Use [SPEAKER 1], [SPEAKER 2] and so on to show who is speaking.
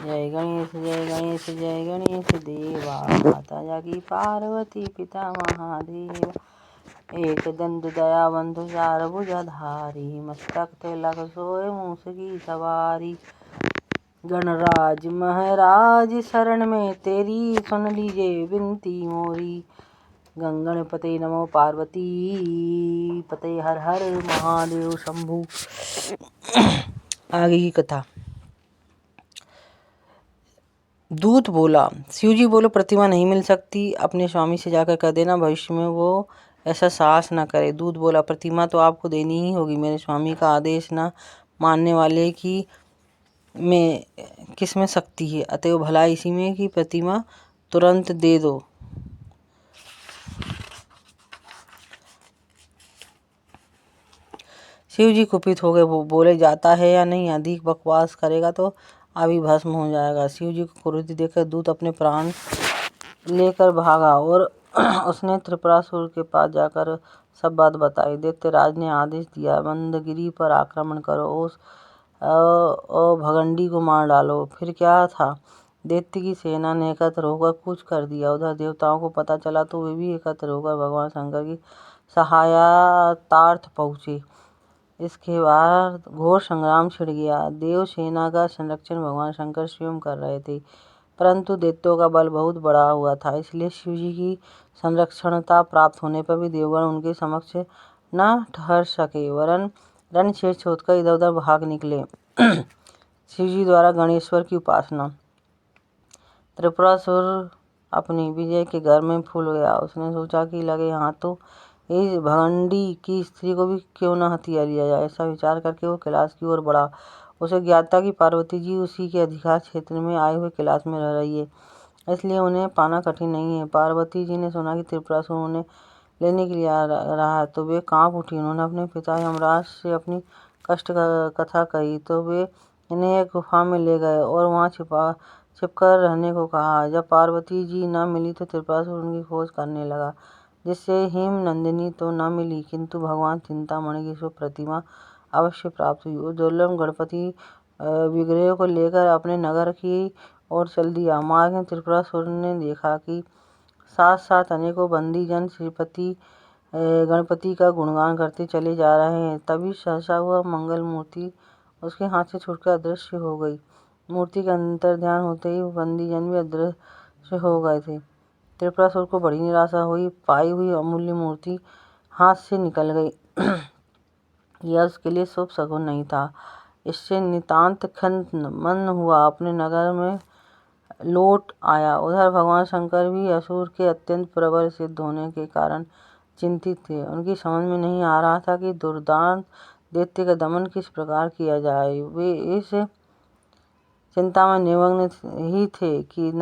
[SPEAKER 1] जय गणेश जय गणेश जय गणेश देवा। माता जागी पार्वती पिता महादेव। एक दंत दयाबंधु चार भुजाधारी। मस्तक तिलक सोए मूस की सवारी। गणराज महाराज शरण में तेरी सुन लीजिए विनती मोरी। गंगणपते नमो पार्वती पते हर हर महादेव शंभु। आगे की कथा। दूत बोला, शिव जी बोलो प्रतिमा नहीं मिल सकती, अपने स्वामी से जाकर कह देना भविष्य में वो ऐसा साहस न करे। दूत बोला, प्रतिमा तो आपको देनी ही होगी, मेरे स्वामी का आदेश न मानने वाले की में किस में शक्ति है, अतएव भला इसी में कि प्रतिमा तुरंत दे दो। शिव जी कुपित हो गए, बोले जाता है या नहीं, अधिक बकवास करेगा तो अभी भस्म हो जाएगा। शिव जी को क्रोधित देखकर दूत अपने प्राण लेकर भागा और उसने त्रिपुरासुर के पास जाकर सब बात बताई। दैत्यराज ने आदेश दिया, मंदगिरी पर आक्रमण करो, उस भगंडी को मार डालो। फिर क्या था, दैत्य की सेना ने एकत्र होकर कूच कर दिया। उधर देवताओं को पता चला तो वे भी एकत्र होकर भगवान शंकर की सहायतार्थ पहुँचे। इसके बाद घोर संग्राम छिड़ गया। देव सेना का संरक्षण भगवान शंकर स्वयं कर रहे थे, परंतु दैत्यों का बल बहुत बड़ा हुआ था, इसलिए शिव जी की संरक्षणता प्राप्त होने पर भी देवगण उनके समक्ष न ठहर सके, वरन रणछेद छोड़कर इधर उधर भाग निकले। शिव जी द्वारा गणेश्वर की उपासना। त्रिपुरासुर अपनी विजय के घर में फूल गया। उसने सोचा कि लगे हाथ तो इस भगंडी की स्त्री को भी क्यों न हथिया लिया जाए। ऐसा विचार करके वो कैलाश की ओर बढ़ा। उसे ज्ञात था कि पार्वती जी उसी के अधिकार क्षेत्र में आए हुए कैलाश में रह रही है, इसलिए उन्हें पाना कठिन नहीं है। पार्वती जी ने सुना कि त्रिपुरासुर उन्हें लेने के लिए आ रहा है तो वे कांप उठी। उन्होंने अपने पिता यमराज से अपनी कष्ट कथा कही तो वे इन्हें एक गुफा में ले गए और वहाँ छिपकर रहने को कहा। जब पार्वती जी न मिली तो त्रिपुरासुर उनकी खोज करने लगा, जिससे हिम नंदिनी तो न मिली, किंतु भगवान चिंतामणि की स्व प्रतिमा अवश्य प्राप्त हुई। वो दुर्लभ गणपति विग्रह को लेकर अपने नगर की ओर चल दिया। मार्ग में त्रिपुरासुर ने देखा कि साथ साथ अनेकों बंदी जन श्रीपति गणपति का गुणगान करते चले जा रहे हैं। तभी सहसा हुआ मंगल मूर्ति उसके हाथ से छूटकर अदृश्य हो गई। मूर्ति के अंतर्ध्यान होते ही बंदी जन भी अदृश्य हो गए थे। त्रिपुरासुर को बड़ी निराशा हुई। पाई हुई अमूल्य मूर्ति हाथ से निकल गई। यह उसके लिए शुभ शकुन नहीं था। इससे नितांत खंत हुआ, अपने नगर में लौट आया। उधर भगवान शंकर भी असुर के अत्यंत प्रबल सिद्ध होने के कारण चिंतित थे। उनकी समझ में नहीं आ रहा था कि दुर्दांत दैत्य का दमन किस प्रकार किया जाए। वे इस चिंता में निमग्न ही थे कि